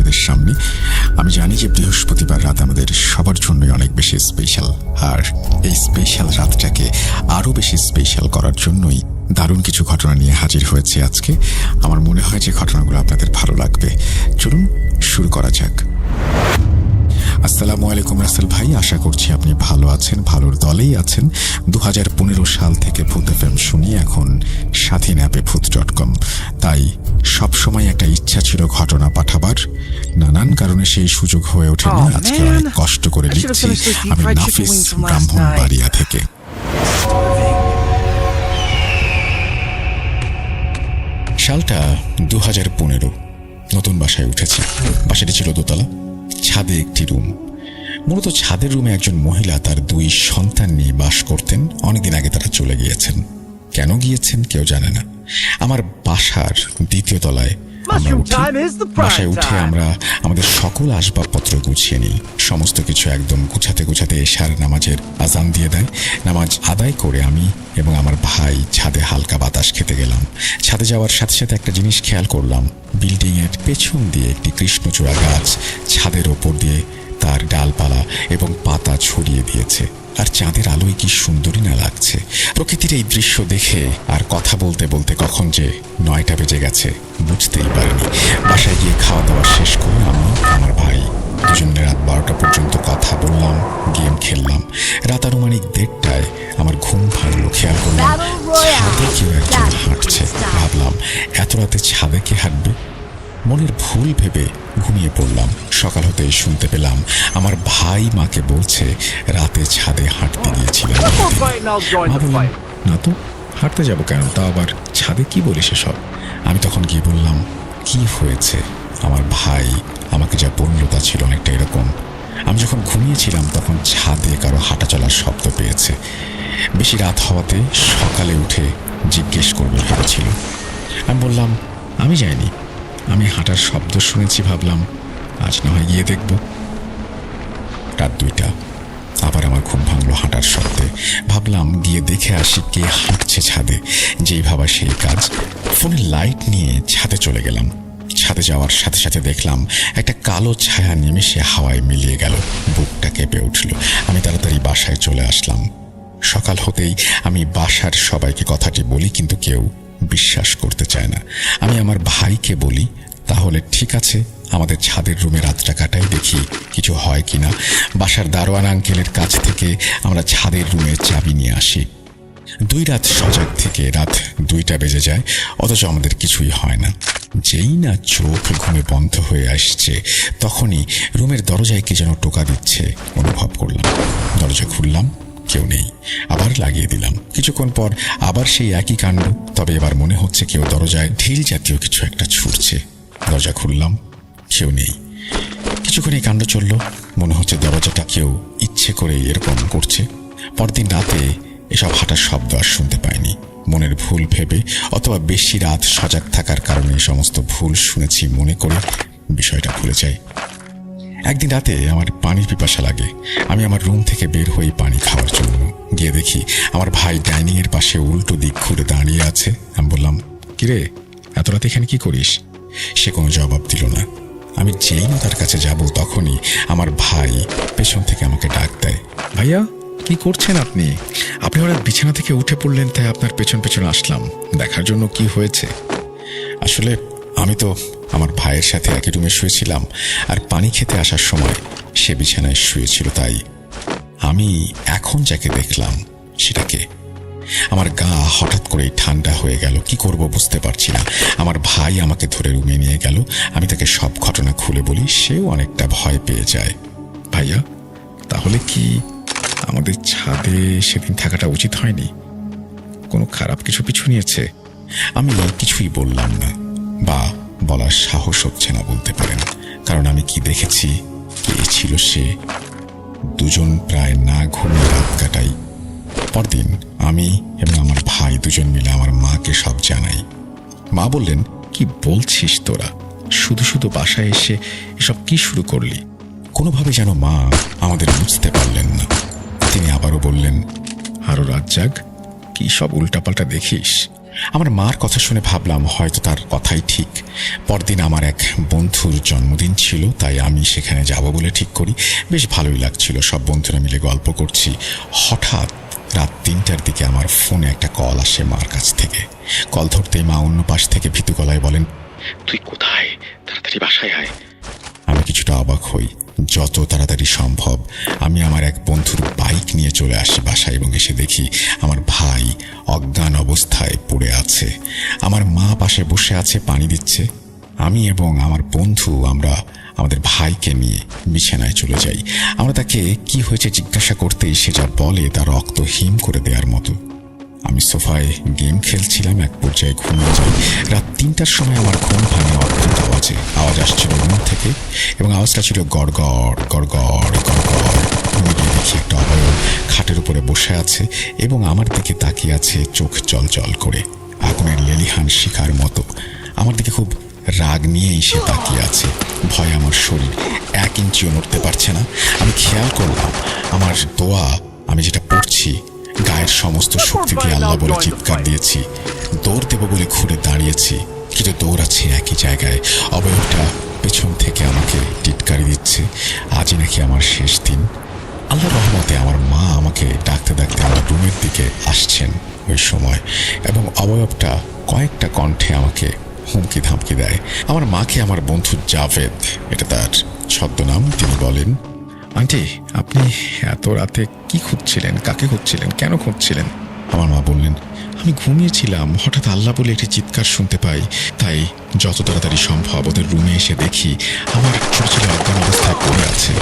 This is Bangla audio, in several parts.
আপনাদের সামনে। আমি জানি যে বৃহস্পতিবার রাত আমাদের সবার জন্যই অনেক বেশি স্পেশাল, আর এই স্পেশাল রাতটাকে আরও বেশি স্পেশাল করার জন্যই দারুণ কিছু ঘটনা নিয়ে হাজির হয়েছে আজকে। আমার মনে হয় যে ঘটনাগুলো আপনাদের ভালো লাগবে। চলুন শুরু করা যাক। আসসালামু আলাইকুম রাসেল ভাই, আশা করছি আপনি ভালো আছেন, ভালোর দলেই আছেন। 2015 সাল থেকে ভূত FM শুনি, এখন স্বাধীন অ্যাপে ভূত.com। তাই সবসময় একটা ইচ্ছা ছিল ঘটনা পাঠাবার, নানান কারণে সেই সুযোগ হয়ে ওঠেনি। আজকে অনেক কষ্ট করে লিখছি আমি নাফিস, ব্রাহ্মণবাড়িয়া থেকে। সালটা 2015। নতুন বাসায় উঠেছি। বাসাটি ছিল দোতলা, ছাদে একটি রুম। মূলত ছাদের রুমে একজন মহিলা তার 2 সন্তান নিয়ে বাস করতেন। অনেকদিন আগে তারা চলে গিয়েছেন। কেন গিয়েছেন কেউ জানে না। আমার বাসার 2য় তলায় বাসায় উঠে আমরা আমাদের সকল আসবাবপত্র গুছিয়ে নিই। সমস্ত কিছু একদম গুছাতে এশার নামাজের আজান দিয়ে দেয়। নামাজ আদায় করে আমি এবং আমার ভাই ছাদে হালকা বাতাস খেতে গেলাম। ছাদে যাওয়ার সাথে সাথে একটা জিনিস খেয়াল করলাম, বিল্ডিংয়ের পেছন দিয়ে একটি কৃষ্ণচূড়া গাছ ছাদের ওপর দিয়ে তার ডালপালা এবং পাতা ছড়িয়ে দিয়েছে। আর চাঁদের আলোয় কি সুন্দরী না লাগছে। প্রকৃতির এই দৃশ্য দেখে আর কথা বলতে বলতে কখন যে 9টা বেজে গেছে বুঝতেই পারিনি। বাসায় গিয়ে খাওয়া দাওয়া শেষ করে আমি আমার ভাই দুজনে রাত 12টা পর্যন্ত কথা বললাম, গেম খেললাম। রাত আনুমানিক 1:30টায় আমার ঘুম ভাঙলো। খেয়াল করলাম ছাদে কেউ একজন হাঁটছে। ভাবলাম এত রাতে ছাদে কে হাঁটবে। মনের ভুল ভেবে ঘুমিয়ে পড়লাম। সকাল হতেই শুনতে পেলাম আমার ভাই মাকে বলছে রাতে ছাদে হাঁটতে গিয়েছিলাম। না তো, হাঁটতে যাব কেন, তা আবার ছাদে, কি বলিস এসব। আমি তখন গিয়ে বললাম কি হয়েছে। আমার ভাই আমাকে যা বলল তা ছিল অনেকটা এরকম, আমি যখন ঘুমিয়েছিলাম তখন ছাদে কারো হাঁটা চলার শব্দ পেয়েছে। বেশি রাত হওয়াতে সকালে উঠে জিজ্ঞেস করবে ভেবেছিল। আমি বললাম আমি যাইনি, আমি হাঁটার শব্দ শুনেছি, ভাবলাম আজ না হয় গিয়ে দেখব। রাত 2টা, আবার আমার ঘুম ভাঙলো হাঁটার শব্দে। ভাবলাম গিয়ে দেখে আসি কে হাঁটছে ছাদে। যেই ভাবা সেই কাজ। ফোনের লাইট নিয়ে ছাদে চলে গেলাম। ছাদে যাওয়ার সাথে সাথে দেখলাম একটা কালো ছায়া নিমেষে হাওয়ায় মিলিয়ে গেল। বুকটা কেঁপে উঠল। আমি তাড়াতাড়ি বাসায় চলে আসলাম। সকাল হতেই আমি বাসার সবাইকে কথাটি বলি, কিন্তু কেউ বিশ্বাস করতে চায় না। আমি আমার ভাইকে বলি তাহলে ঠিক আছে আমাদের ছাদের রুমে রাতটা কাটাই, দেখি কিছু হয় কিনা। বাসার দারোয়ান আঙ্কেলের কাছ থেকে আমরা ছাদের রুমের চাবি নিয়ে আসি। 2 রাত সজাগ থেকে রাত 2টা বেজে যায়, অথচ আমাদের কিছুই হয় না। যেই না চোখ ঘুমে বন্ধ হয়ে আসছে তখনই রুমের দরজায় কে যেন টোকা দিচ্ছে অনুভব করলাম। দরজা খুললাম, কেউ নেই। আবার লাগিয়ে দিলাম। কিছুক্ষণ পর আবার সেই একই কাণ্ড, তবে এবার মনে হচ্ছে কেউ দরজায় ঢিল জাতীয় কিছু একটা ছুটছে। দরজা খুললাম, কেউ নেই। কিছুক্ষণ এই কাণ্ড চলল, মনে হচ্ছে দরজাটা কেউ ইচ্ছে করে এরকম করছে। পরদিন রাতে এসব হাঁটার শব্দ আর শুনতে পাইনি। মনের ভুল ভেবে অথবা বেশি রাত সজাগ থাকার কারণে সমস্ত ভুল শুনেছি মনে করে বিষয়টা ভুলে যাই। একদিন রাতে আমার পানির পিপাসা লাগে। আমি আমার রুম থেকে বের হই পানি খাওয়ার জন্য। গিয়ে দেখি আমার ভাই ডাইনিং এর পাশে উল্টো দিক ঘুরে দাঁড়িয়ে আছে। আমি বললাম কিরে, এত রাতে এখানে কি করিস? সে কোনো জবাব দিল না। আমি যেই না তার কাছে যাব তখনই আমার ভাই পেছন থেকে আমাকে ডাক দেয়, ভাইয়া কি করছেন আপনি? আপনি হঠাৎ বিছানা থেকে উঠে পড়লেন, তাই আপনার পেছন পেছন আসলাম দেখার জন্য কি হয়েছে। আসলে আমি তো আমার ভাইয়ের সাথে একই রুমে শুয়েছিলাম, আর পানি খেতে আসার সময় সে বিছানায় শুয়েছিল। তাই আমি এখন যাকে দেখলাম সেটাকে। আমার গা হঠাৎ করেই ঠান্ডা হয়ে গেল। কি করব বুঝতে পারছি না। আমার ভাই আমাকে ধরে রুমে নিয়ে গেল। আমি তাকে সব ঘটনা খুলে বলি। সেও অনেকটা ভয় পেয়ে যায়। ভাইয়া, তাহলে কি আমাদের ছাদে সেদিন থাকাটা উচিত হয়নি? কোনো খারাপ কিছু পিছু নিয়েছে? আমি কিছুই বললাম না, বা বলার সাহস হচ্ছে না বলতে পারেন। কারণ আমি কি দেখেছি, কে ছিল সে। দুজন প্রায় না ঘুমিয়ে রাত কাটাই। পরদিন আমি এবং আমার ভাই দুজন মিলে আমার মাকে সব জানাই। মা বললেন, কি বলছিস তোরা? শুধু শুধু বাসায় এসে এসব কি শুরু করলি? কোনোভাবে যেন মা আমাদের বুঝতে পারলেন না। তিনি আবারও বললেন, আরো রাত জাগ, কি সব উল্টাপাল্টা দেখিস। আমার মার কথা শুনে ভাবলাম হয়তো তার কথাই ঠিক। পরদিন আমার এক বন্ধুর জন্মদিন ছিল, তাই আমি সেখানে যাব বলে ঠিক করি। বেশ ভালোই লাগছিল, সব বন্ধুরা মিলে গল্প করছি। হঠাৎ রাত 3টার দিকে আমার ফোনে একটা কল আসে মার কাছ থেকে। কল ধরতেই মা অন্য পাশ থেকে ভীতু গলায় বলেন, তুই কোথায়? তাড়াতাড়ি বাসায় আয়। আমি কিছুটা অবাক হই। যত তাড়াতাড়ি সম্ভব আমি আমার এক বন্ধুর বাইক নিয়ে চলে আসি বাসায় এবং এসে দেখি আমার ভাই অজ্ঞান অবস্থায় পড়ে আছে। আমার মা পাশে বসে আছে, পানি দিচ্ছে। আমি এবং আমার বন্ধু আমরা আমাদের ভাইকে নিয়ে বিছানায় চলে যাই। আমরা তাকে কি হয়েছে জিজ্ঞাসা করতেই সে যা বলে তা রক্ত হিম করে দেওয়ার মতো। আমি সোফায় গেম খেলছিলাম, এক পর্যায়ে ঘুমিয়ে যাই। রাত 3টার সময় আমার ঘুম ভাঙে অদ্ভুত আওয়াজে। আওয়াজ আসছিল রুম থেকে এবং আওয়াজটা ছিল গড়গড় গড়গড় গড়গড়। ঘুমে গিয়ে দেখি একটা অবয়ব খাটের উপরে বসে আছে এবং আমার দিকে তাকিয়ে আছে, চোখ জল জল করে, আগুনের লেলিহান শিখার মতো। আমার দিকে খুব রাগ নিয়েই সে তাকিয়ে আছে। ভয়ে আমার শরীর 1 ইঞ্চিও নড়তে পারছে না। আমি খেয়াল করলাম আমার দোয়া, আমি যেটা পড়ছি, গায়ের সমস্ত শক্তি দিয়ে আল্লাহ বলে চিৎকার দিয়েছি। দৌড় দেব বলে ঘুরে দাঁড়িয়েছি, কিন্তু দৌড়াচ্ছি একই জায়গায়। অবয়বটা পেছন থেকে আমাকে টিটকারি দিচ্ছে। আজই নাকি আমার শেষ দিন। আল্লাহ রহমতে আমার মা আমাকে ডাকতে ডাকতে আমার রুমের দিকে আসছেন ওই সময়, এবং অবয়বটা কয়েকটা কণ্ঠে আমাকে হুমকি ধামকি দেয়। আমার মাকে আমার বন্ধু জাভেদ, এটা তার ছদ্মনাম, তিনি বলেন, আন্টি আপনি এত রাতে কি খুঁজছিলেন? কাকে খুঁজছিলেন? কেন খুঁজছিলেন? আমার মা বললেন, আমি ঘুমিয়েছিলাম, হঠাৎ আল্লাহ বলে একটি চিৎকার শুনতে পাই, তাই যত তাড়াতাড়ি সম্ভব ওদের রুমে এসে দেখি আমার ছোট ছেলে অজ্ঞান অবস্থায় পড়ে আছে।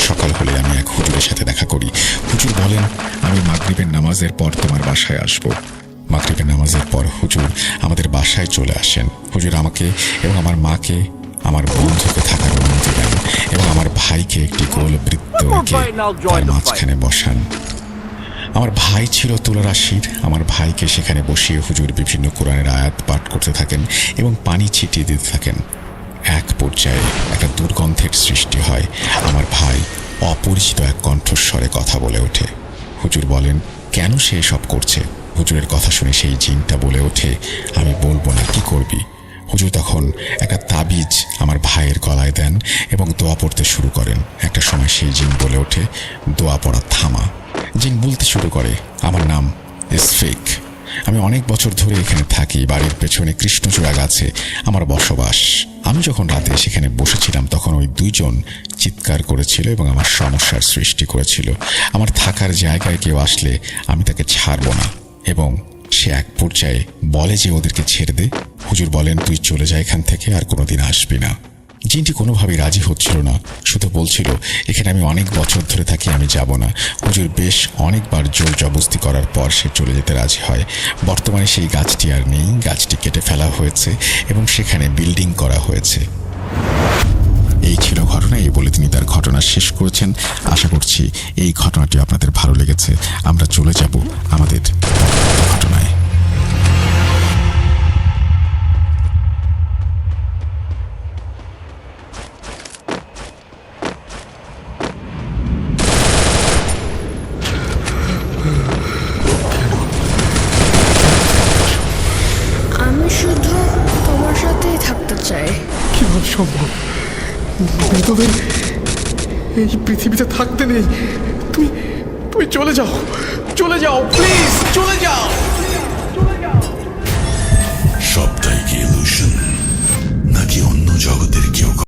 সকাল হলে আমি এক হুজুরের সাথে দেখা করি। হুজুর বলেন, আমি মাগরিবের নামাজের পর তোমার বাসায় আসব। মাগরিবের নামাজের পর হুজুর আমাদের বাসায় চলে আসেন। হুজুর আমাকে এবং আমার মাকে, আমার বন্ধুকে থাকার অনুমতি দেন এবং আমার ভাইকে একটি গোল বৃত্ত এঁকে তার মাঝখানে বসান। আমার ভাই ছিল তুলারাশির। আমার ভাইকে সেখানে বসিয়ে হুজুর বিভিন্ন কোরআনের আয়াত পাঠ করতে থাকেন এবং পানি ছিটিয়ে দিতে থাকেন। এক পর্যায়ে একটা দুর্গন্ধের সৃষ্টি হয়। আমার ভাই অপরিচিত এক কণ্ঠস্বরে কথা বলে ওঠে। হুজুর বলেন, কেন সে এসব করছে? হুজুরের কথা শুনে সেই জিনটা বলে ওঠে, আমি বলবো না, কি করবি? হুজুর তখন একটা তাবিজ আমার ভাইয়ের গলায় দেন এবং দোয়া পড়তে শুরু করেন। একটা সময় সেই জিন বলে ওঠে, দোয়া পড়া থামা। জিন বলতে শুরু করে, আমার নাম ইসফিক, আমি অনেক বছর ধরে এখানে থাকি, বাড়ির পেছনে কৃষ্ণচূড়া গাছে আমার বসবাস। আমি যখন রাতে সেখানে বসেছিলাম তখন ওই 2 জন চিৎকার করেছিল এবং আমার সমস্যার সৃষ্টি করেছিল। আমার থাকার জায়গায় কেউ আসলে আমি তাকে ছাড়ব না, এবং সে এক পর্যায়ে বলে যে ওদেরকে ছেড়ে দে। হুজুর বলেন, তুই চলে যা এখান থেকে, আর কোনোদিন আসবি না। জিনটি কোনোভাবেই রাজি হচ্ছিল না, শুধু বলছিল, এখানে আমি অনেক বছর ধরে থাকি, আমি যাব না। হুজুর বেশ অনেকবার জোর জবরদস্তি করার পর সে চলে যেতে রাজি হয়। বর্তমানে সেই গাছটি আর নেই, গাছটি কেটে ফেলা হয়েছে এবং সেখানে বিল্ডিং করা হয়েছে। এই ছিল ঘটনা। এই বলে তিনি তার ঘটনা শেষ করেছেন। আশা করছি এই ঘটনাটি আপনাদের ভালো লেগেছে। আমরা চলে যাব আমাদের ঘটনায়। আমি শুধু তোমার সাথেই থাকতে চাই। কিভাবে সম্ভব? তোদের এই পৃথিবীতে থাকতে নেই। তুমি তুমি চলে যাও, চলে যাও, প্লিজ চলে যাও। সবটাই কি ইলুশন, নাকি অন্য জগতের কেউ